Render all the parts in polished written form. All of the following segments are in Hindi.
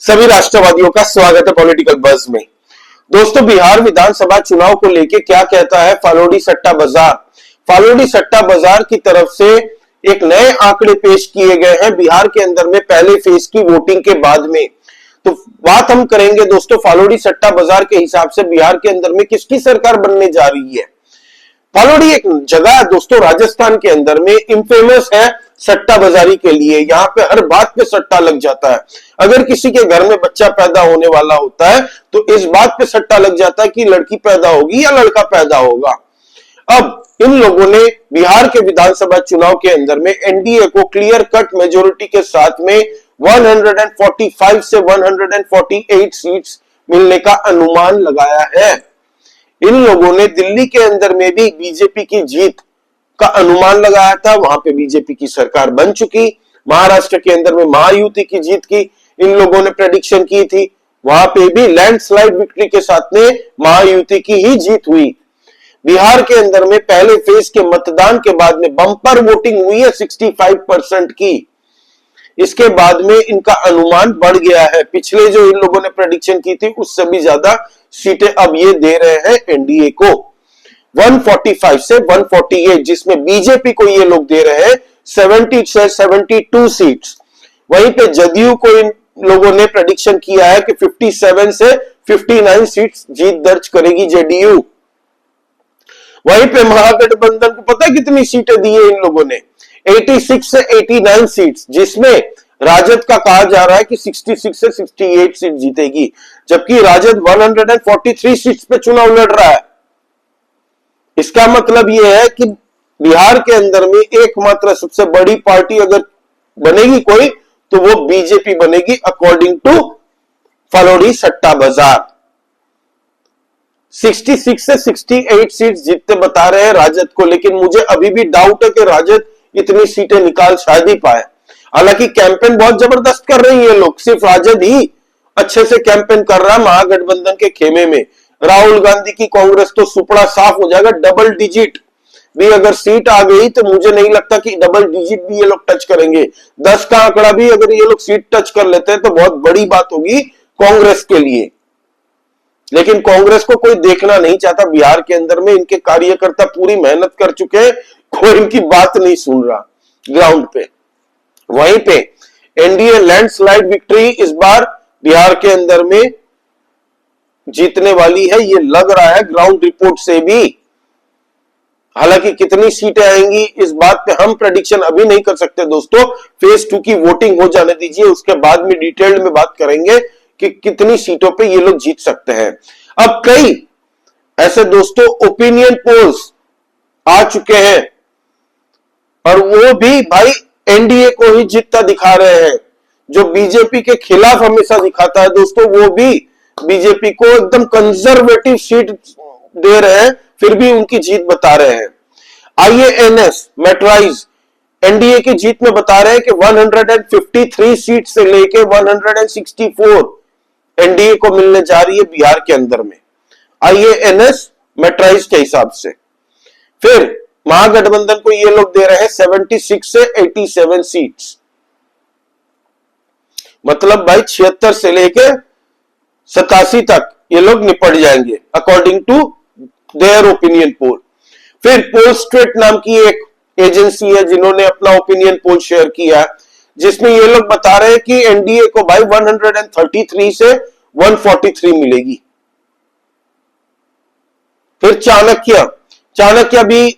सभी राष्ट्रवादियों का स्वागत है पॉलिटिकल बज़ में। दोस्तों, बिहार विधानसभा चुनाव को लेकर क्या कहता है फालोडी सट्टा बाजार। फालोडी सट्टा बाजार की तरफ से एक नए आंकड़े पेश किए गए हैं बिहार के अंदर में पहले फेज की वोटिंग के बाद में। तो बात हम करेंगे दोस्तों फालोडी सट्टा बाजार के हिसाब से बिहार के अंदर में किसकी सरकार बनने जा रही है। फालोडी एक जगह है दोस्तों राजस्थान के अंदर में, इंफेमस है सट्टा बाजारी के लिए। यहाँ पे हर बात पे सट्टा लग जाता है। अगर किसी के घर में बच्चा पैदा होने वाला होता है तो इस बात पे सट्टा लग जाता है कि लड़की पैदा होगी या लड़का पैदा होगा। अब इन लोगों ने बिहार के विधानसभा चुनाव के अंदर में एनडीए को क्लियर कट मेजोरिटी के साथ में 145 से 148 सीट्स मिलने का अनुमान लगाया है। इन लोगों ने दिल्ली के अंदर में भी बीजेपी की जीत का अनुमान लगाया था, वहां पे बीजेपी की सरकार बन चुकी। महाराष्ट्र के अंदर में महायुति की जीत की इन लोगों ने प्रेडिक्शन की थी, वहां पे भी लैंडस्लाइड विक्ट्री के साथ में महायुति की ही जीत हुई। बिहार के अंदर में पहले फेज के मतदान के बाद में बम्पर वोटिंग हुई है 65% की। इसके बाद में इनका अनुमान बढ़ गया है, पिछले जो इन लोगों ने प्रेडिक्शन की थी उससे भी ज्यादा सीटें अब ये दे रहे हैं एनडीए को 145 से 148, जिसमें बीजेपी को ये लोग दे रहे हैं 70 से 72 सीट्स। वहीं पे जदयू को इन लोगों ने प्रेडिक्शन किया है कि 57 से 59 सीट्स जीत दर्ज करेगी जेडीयू। वहीं पे महागठबंधन को पता है कितनी सीटें दी है इन लोगों ने, 86 से 89 सीट्स, जिसमें राजद का कहा जा रहा है कि 66 से 68 सीट जीतेगी, जबकि राजद 143 सीट्स पे चुनाव लड़ रहा है। इसका मतलब यह है कि बिहार के अंदर में एकमात्र सबसे बड़ी पार्टी अगर बनेगी कोई तो वो बीजेपी बनेगी अकॉर्डिंग टू फालोडी सट्टा बाजार। 66 से 68 सीट्स जीतते बता रहे हैं राजद को, लेकिन मुझे अभी भी डाउट है कि राजद इतनी सीटें निकाल शायद ही पाए। हालांकि कैंपेन बहुत जबरदस्त कर रही है लोग, सिर्फ राजद ही अच्छे से कैंपेन कर रहा है महागठबंधन के खेमे में। राहुल गांधी की कांग्रेस तो सुपड़ा साफ हो जाएगा, डबल डिजिट भी अगर सीट आ गई तो मुझे नहीं लगता कि डबल डिजिट भी ये लोग टच करेंगे। 10 का आंकड़ा भी अगर ये लोग सीट टच कर लेते हैं तो बहुत बड़ी बात होगी कांग्रेस के लिए। लेकिन कांग्रेस को कोई देखना नहीं चाहता बिहार के अंदर में, इनके कार्यकर्ता पूरी मेहनत कर चुके हैं, कोई इनकी बात नहीं सुन रहा ग्राउंड पे। वहीं पे एनडीए लैंडस्लाइड विक्ट्री इस बार बिहार के अंदर में जीतने वाली है, ये लग रहा है ग्राउंड रिपोर्ट से भी। हालांकि कितनी सीटें आएंगी इस बात पे हम प्रेडिक्शन अभी नहीं कर सकते दोस्तों, फेज 2 की वोटिंग हो जाने दीजिए, उसके बाद में डिटेल में बात करेंगे कि कितनी सीटों पे ये लोग जीत सकते हैं। अब कई ऐसे दोस्तों ओपिनियन पोल्स आ चुके हैं और वो भी भाई एनडीए को ही जीतता दिखा रहे हैं। जो बीजेपी के खिलाफ हमेशा दिखाता है दोस्तों, वो भी बीजेपी को एकदम कंजर्वेटिव सीट दे रहे हैं, फिर भी उनकी जीत बता रहे हैं। आईएएनएस मेट्राइज एनडीए की जीत में बता रहे हैं कि 153 सीट से लेके 164 एनडीए को मिलने जा रही है बिहार के अंदर में, आईएएनएस मेट्राइज के हिसाब से। फिर महागठबंधन को ये लोग दे रहे हैं 76 से 87 सीट्स, मतलब भाई 76 से लेके 87 तक ये लोग निपट जाएंगे according to their opinion poll. फिर पोलस्ट्रेट नाम की एक एजेंसी है जिन्होंने अपना ओपिनियन पोल शेयर किया, जिसमें ये लोग बता रहे हैं कि एनडीए को भाई 133 से 143 मिलेगी। फिर चाणक्य भी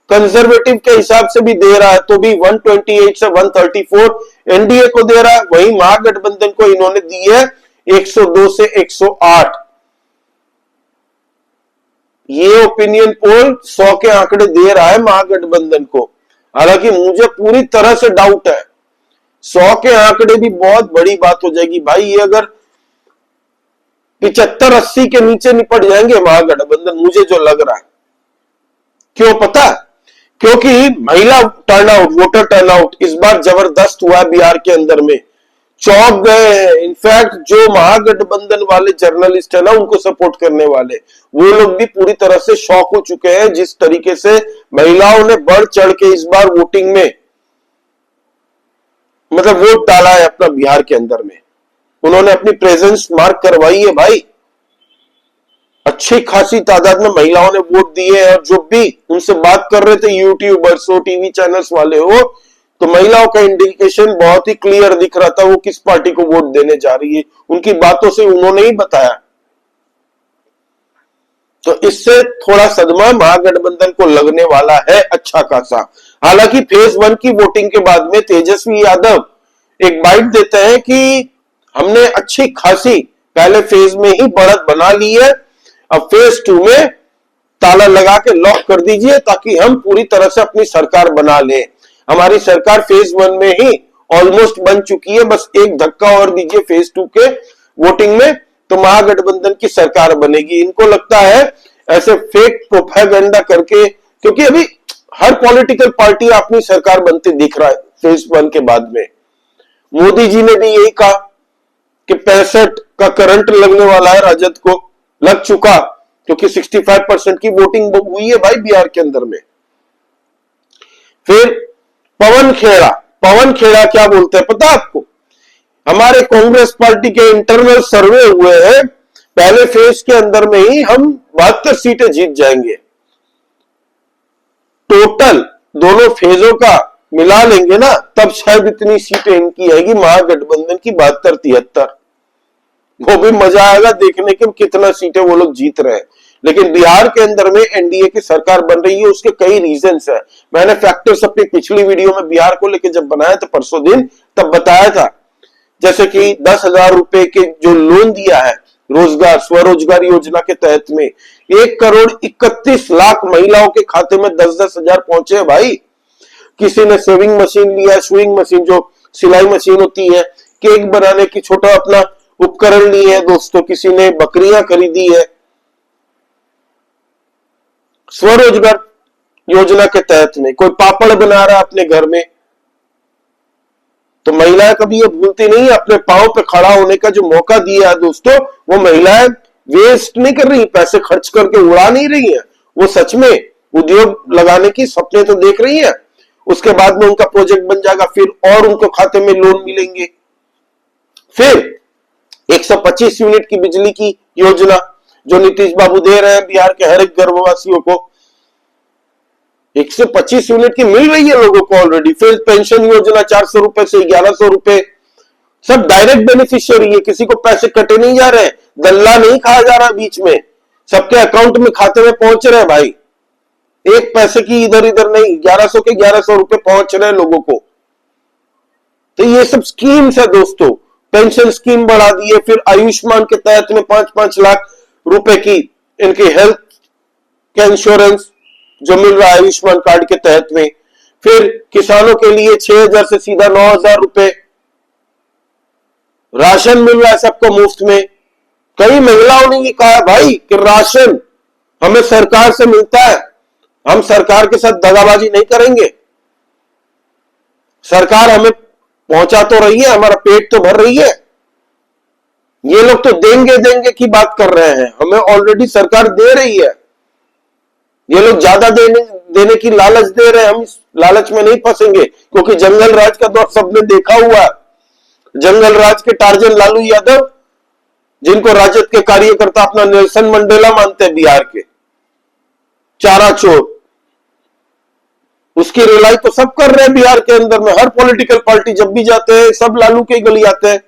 कंजर्वेटिव के हिसाब से भी दे रहा है, तो भी 128 से 134 एनडीए को दे रहा है। वहीं महागठबंधन को इन्होंने दी है 102 से 108। ये ओपिनियन पोल 100 के आंकड़े दे रहा है महागठबंधन को। हालांकि मुझे पूरी तरह से डाउट है, 100 के आंकड़े भी बहुत बड़ी बात हो जाएगी भाई। ये अगर 75-80 के नीचे निपट जाएंगे महागठबंधन, मुझे जो लग रहा है। क्यों पता? क्योंकि महिला टर्नआउट, वोटर टर्नआउट इस बार जबरदस्त हुआ है बिहार के अंदर में, चौंक गए हैं। इनफैक्ट जो महागठबंधन वाले जर्नलिस्ट है ना, उनको सपोर्ट करने वाले, वो लोग भी पूरी तरह से शॉक हो चुके हैं जिस तरीके से महिलाओं ने बढ़ चढ़ के इस बार वोटिंग में मतलब वोट डाला है अपना बिहार के अंदर में। उन्होंने अपनी प्रेजेंस मार्क करवाई है भाई। अच्छी खासी तादाद में महिलाओं ने वोट दिए और जो भी उनसे बात कर रहे थे, यूट्यूबर्स हो, टीवी चैनल्स वाले हो, तो महिलाओं का इंडिकेशन बहुत ही क्लियर दिख रहा था वो किस पार्टी को वोट देने जा रही है। उनकी बातों से उन्होंने ही बताया। तो इससे थोड़ा सदमा महागठबंधन को लगने वाला है अच्छा खासा। हालांकि फेज 1 की वोटिंग के बाद में तेजस्वी यादव एक बाइट देते हैं कि हमने अच्छी खासी पहले फेज में ही बढ़त बना ली है, अब फेज 2 में ताला लगा के लॉक कर दीजिए ताकि हम पूरी तरह से अपनी सरकार बना लें। हमारी सरकार फेज 1 में ही ऑलमोस्ट बन चुकी है, बस एक धक्का और दीजिए फेज 2 के वोटिंग में तो महागठबंधन की सरकार बनेगी। इनको लगता है ऐसे फेक प्रोपेगेंडा करके, क्योंकि अभी हर पॉलिटिकल पार्टी अपनी सरकार बनती दिख रहा है फेज 1 के बाद में। मोदी जी ने भी यही कहा कि 65 का करंट लगने वाला है, राजद को लग चुका, क्योंकि 65% की वोटिंग हुई है भाई बिहार के अंदर में। फिर पवन खेड़ा क्या बोलते हैं पता आपको? हमारे कांग्रेस पार्टी के इंटरनल सर्वे हुए हैं, पहले फेज के अंदर में ही हम 72 सीटें जीत जाएंगे। टोटल दोनों फेजों का मिला लेंगे ना, तब शायद इतनी सीटें इनकी आएगी महागठबंधन की 72-73। वो भी मजा आएगा देखने के कितना सीटें वो लोग जीत रहे हैं। लेकिन बिहार के अंदर में एनडीए की सरकार बन रही है, उसके कई रीजंस है। मैंने फैक्टर्स अपनी पिछली वीडियो में बिहार को लेकर जब बनाया था परसों दिन, तब बताया था। जैसे कि 10,000 रुपए के जो लोन दिया है रोजगार स्वरोजगार योजना के तहत में 1,31,00,000 महिलाओं के खाते में 10-10 हजार पहुंचे भाई। किसी ने सेविंग मशीन लिया, स्विंग मशीन जो सिलाई मशीन होती है, केक बनाने की छोटा अपना उपकरण ली है दोस्तों, किसी ने बकरियां खरीदी है स्वरोजगार योजना के तहत में, कोई पापड़ बना रहा है अपने घर में। तो महिलाएं कभी ये भूलती नहीं, अपने पांव पे खड़ा होने का जो मौका दिया है दोस्तों, वो महिलाएं वेस्ट नहीं कर रही, पैसे खर्च करके उड़ा नहीं रही है, वो सच में उद्योग लगाने की सपने तो देख रही है। उसके बाद में उनका प्रोजेक्ट बन जाएगा, फिर और उनको खाते में लोन मिलेंगे। फिर 125 यूनिट की बिजली की योजना जो नीतीश बाबू दे रहे हैं बिहार के हर एक गर्भवासियों को, 125 यूनिट की मिल रही है लोगों को ऑलरेडी। फिर पेंशन योजना 400 रुपए से 1100 रुपए, सब डायरेक्ट बेनिफिशियरी है, किसी को पैसे कटे नहीं जा रहे, गल्ला नहीं खाया जा रहा बीच में, सबके अकाउंट में खाते में पहुंच रहे हैं भाई, एक पैसे की इधर इधर नहीं, 1100 के 1100 रुपए पहुंच रहे हैं लोगों को। तो ये सब स्कीम्स है दोस्तों। पेंशन स्कीम बढ़ा दी है, फिर आयुष्मान के तहत में 5-5 लाख रुपए की इनकी हेल्थ का इंश्योरेंस जो मिल रहा है आयुष्मान कार्ड के तहत में। फिर किसानों के लिए 6,000 से सीधा 9,000 रुपए राशन मिल रहा है सबको मुफ्त में। कई महिलाओं ने ये कहा भाई कि राशन हमें सरकार से मिलता है, हम सरकार के साथ दगाबाजी नहीं करेंगे, सरकार हमें पहुंचा तो रही है, हमारा पेट तो भर रही है। ये लोग तो देंगे देंगे की बात कर रहे हैं, हमें ऑलरेडी सरकार दे रही है। ये लोग ज्यादा देने की लालच दे रहे हैं, हम इस लालच में नहीं फंसेंगे, क्योंकि जंगल राज का दौर सबने देखा हुआ है। जंगल राज के टार्जन लालू यादव, जिनको राजद के कार्यकर्ता अपना नेल्सन मंडेला मानते हैं बिहार के, चारा चोर, उसकी रिलाई तो सब कर रहे हैं बिहार के अंदर में। हर पॉलिटिकल पार्टी जब भी जाते हैं सब लालू के गली आते हैं।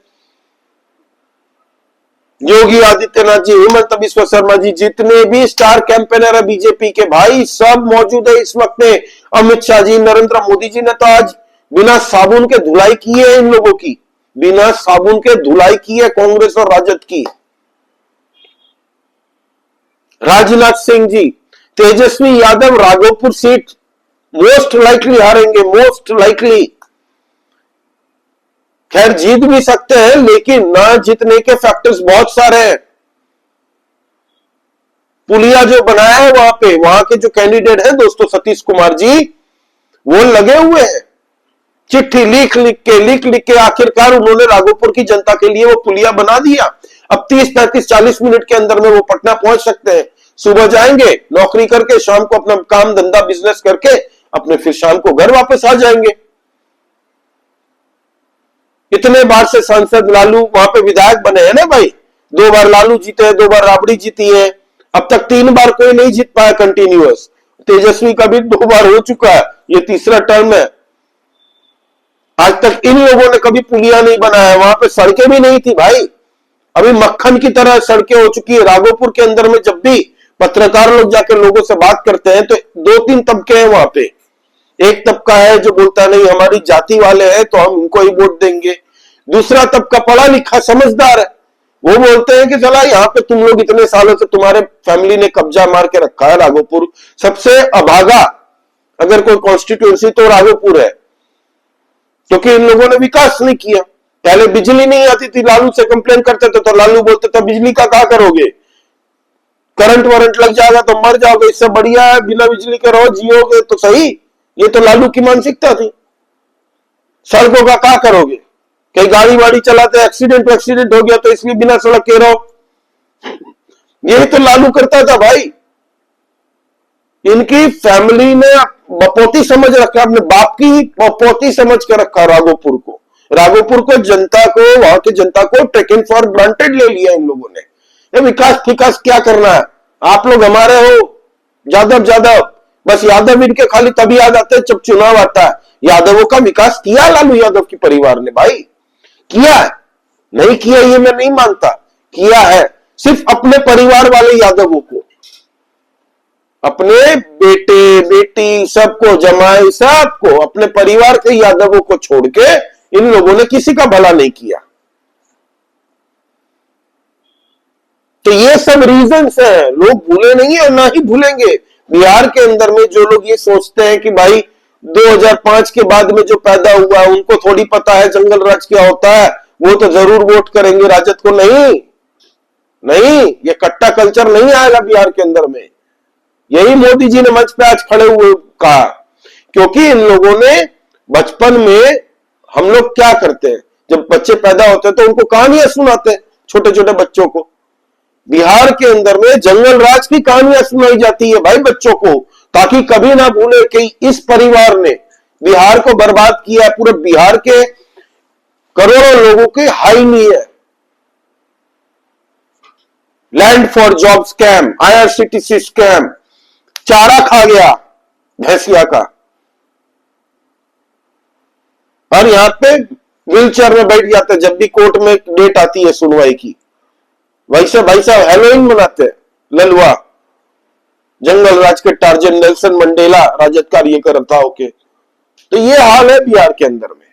योगी आदित्यनाथ जी, हिमंत बिस्वा शर्मा जी, जितने भी स्टार कैंपेनर है बीजेपी के भाई, सब मौजूद है इस वक्त में। अमित शाह जी, नरेंद्र मोदी जी ने तो आज बिना साबुन के धुलाई की है इन लोगों की, बिना साबुन के धुलाई की है कांग्रेस और राजद की। Rajnath Singh ji, Tejashwi Yadav Raghopur seat most likely हारेंगे, मोस्ट लाइकली। खैर जीत भी सकते हैं, लेकिन ना जीतने के फैक्टर्स बहुत सारे हैं। पुलिया जो बनाया है वहां पे, वहां के जो कैंडिडेट है दोस्तों सतीश कुमार जी, वो लगे हुए हैं, चिट्ठी लिख लिख के आखिरकार उन्होंने राघोपुर की जनता के लिए वो पुलिया बना दिया। अब 30-35-40 मिनट के अंदर में वो पटना पहुंच सकते हैं। सुबह जाएंगे नौकरी करके, शाम को अपना काम धंधा बिजनेस करके अपने फिर शाम को घर वापस आ जाएंगे। इतने बार से सांसद लालू वहां पे विधायक बने हैं ना भाई, 2 बार लालू जीते हैं, 2 बार राबड़ी जीती है, अब तक 3 बार कोई नहीं जीत पाया कंटिन्यूअस। तेजस्वी का भी 2 बार हो चुका है, ये तीसरा टर्म है। आज तक इन लोगों ने कभी पुलिया नहीं बनाया, वहां पे सड़कें भी नहीं थी भाई, अभी मक्खन की तरह सड़कें हो चुकी है। राघोपुर के अंदर में जब भी पत्रकार लोग जाकर लोगों से बात करते हैं तो 2-3 तबके हैं वहां पे। एक तबका है जो बोलता नहीं हमारी जाति वाले हैं तो हम उनको ही वोट देंगे, दूसरा तबका पढ़ा लिखा समझदार है, वो बोलते हैं कि चला यहाँ पे तुम लोग इतने सालों से तुम्हारे फैमिली ने कब्जा मार के रखा है, राघोपुर सबसे अभागा अगर कोई कॉन्स्टिट्यूएंसी तो राघोपुर है, क्योंकि इन लोगों ने विकास नहीं किया। पहले बिजली नहीं आती थी, लालू से कंप्लेन करते थे तो लालू बोलते थे बिजली का क्या करोगे, करंट वारंट लग जाएगा तो मर जाओगे, इससे बढ़िया है बिना बिजली के रहो, जियोगे तो सही। ये तो लालू की मानसिकता थी। सड़कों का क्या करोगे, कहीं गाड़ी वाड़ी चलाते एक्सीडेंट हो गया तो इसलिए बिना सड़क के रहो, ये तो लालू करता था भाई। इनकी फैमिली ने बपोती समझ रखा, अपने बाप की बपोती समझ के रखा राघोपुर को। राघोपुर को जनता को, वहां की जनता को टेकन फॉर ग्रांटेड ले लिया इन लोगों ने। ये विकास फिकास क्या करना है, आप लोग हमारे हो यादव, बस यादव इनके खाली तभी याद आते हैं जब चुनाव आता है। यादवों का विकास किया लालू यादव की परिवार ने भाई, किया है, नहीं किया ये मैं नहीं मानता, किया है। सिर्फ अपने परिवार वाले यादवों को, अपने बेटे बेटी सबको, जमाई सबको, अपने परिवार के यादवों को छोड़ के इन लोगों ने किसी का भला नहीं किया। तो ये सब रीजंस हैं, लोग भूले नहीं है और ना ही भूलेंगे। बिहार के अंदर में जो लोग ये सोचते हैं कि भाई 2005 के बाद में जो पैदा हुआ उनको थोड़ी पता है जंगल राज क्या होता है, वो तो जरूर वोट करेंगे राजद को, नहीं, ये कट्टा कल्चर नहीं आएगा बिहार के अंदर में। यही मोदी जी ने मंच पे आज खड़े हुए कहा, क्योंकि इन लोगों ने बचपन में, हम लोग क्या करते हैं जब बच्चे पैदा होते हैं तो उनको कहानियां सुनाते हैं छोटे छोटे बच्चों को। बिहार के अंदर में जंगल राज की कहानियां सुनाई जाती है भाई बच्चों को, ताकि कभी ना भूले कि इस परिवार ने बिहार को बर्बाद किया, पूरे बिहार के करोड़ों लोगों के हाई नहीं है। Land for job scam, IRCTC scam, चारा खा गया भैंसिया का, और यहां पे व्हीलचेयर में बैठ जाते जब भी कोर्ट में डेट आती है सुनवाई की। वैसे भाई साहब हेलोइन मनाते ललवा, जंगल राज के टार्जन नेल्सन मंडेला राजद कार्यकर्ता होके। तो ये हाल है बिहार के अंदर में।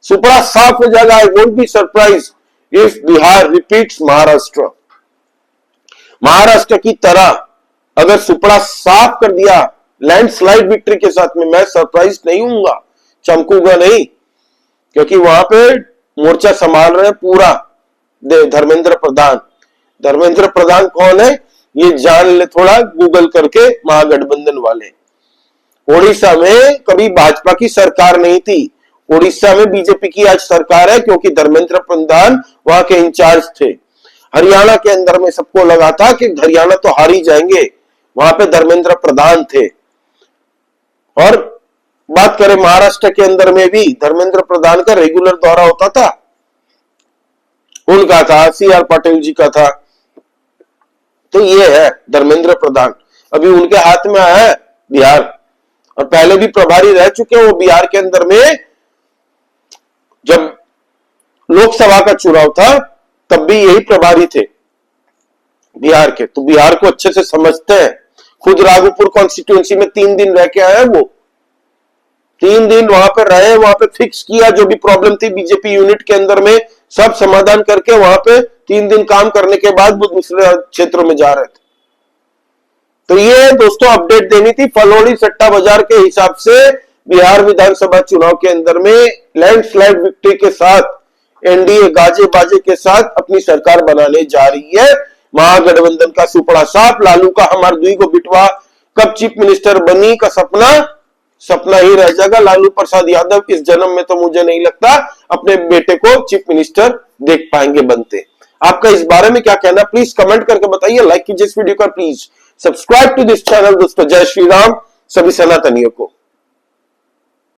सुपड़ा साफ हो जाएगा, I won't be surprise if Bihar repeats Maharashtra. Maharashtra की तरह अगर सुपड़ा साफ कर दिया लैंडस्लाइड विक्ट्री के साथ में, मैं सरप्राइज नहीं हूंगा, चमकूंगा नहीं, क्योंकि वहां पे मोर्चा संभाल रहे पूरा धर्मेंद्र प्रधान। धर्मेंद्र प्रधान कौन है ये जान ले थोड़ा गूगल करके, महागठबंधन वाले। ओडिशा में कभी भाजपा की सरकार नहीं थी, ओडिशा में बीजेपी की आज सरकार है, क्योंकि धर्मेंद्र प्रधान वहां के इंचार्ज थे। हरियाणा के अंदर में सबको लगा था कि हरियाणा तो हार ही जाएंगे, वहां पे धर्मेंद्र प्रधान थे। और बात करें महाराष्ट्र के अंदर में भी धर्मेंद्र प्रधान का रेगुलर दौरा होता था, उनका था, CR पाटिल जी का था। तो ये है धर्मेंद्र प्रधान, अभी उनके हाथ में आया है बिहार, और पहले भी प्रभारी रह चुके हैं वो बिहार के अंदर में। जब लोकसभा का चुनाव था तब भी यही प्रभारी थे बिहार के, तो बिहार को अच्छे से समझते हैं। खुद राघोपुर कॉन्स्टिट्यूएंसी में 3 दिन रह के आए हैं वो, 3 दिन वहां पर रहे, वहां पे फिक्स किया जो भी प्रॉब्लम थी बीजेपी यूनिट के अंदर में, सब समाधान करके वहां पे 3 दिन काम करने के बाद वो दूसरे क्षेत्रों में जा रहे थे। तो ये दोस्तों अपडेट देनी थी फलोड़ी सट्टा बाजार के हिसाब से। बिहार विधानसभा चुनाव के अंदर में लैंडस्लाइड विक्ट्री के साथ एनडीए गाजे बाजे के साथ अपनी सरकार बनाने जा रही है। महागठबंधन का सुपड़ा साफ, लालू का हमार दुई को बिटवा कब चीफ मिनिस्टर बनी का सपना ही रह जाएगा। लालू प्रसाद यादव इस जन्म में तो मुझे नहीं लगता अपने बेटे को चीफ मिनिस्टर देख पाएंगे बनते। आपका इस बारे में क्या कहना, प्लीज कमेंट करके बताइए। लाइक कीजिए इस वीडियो का, please subscribe to this channel दोस्तों। जय श्री राम सभी सनातनियों को।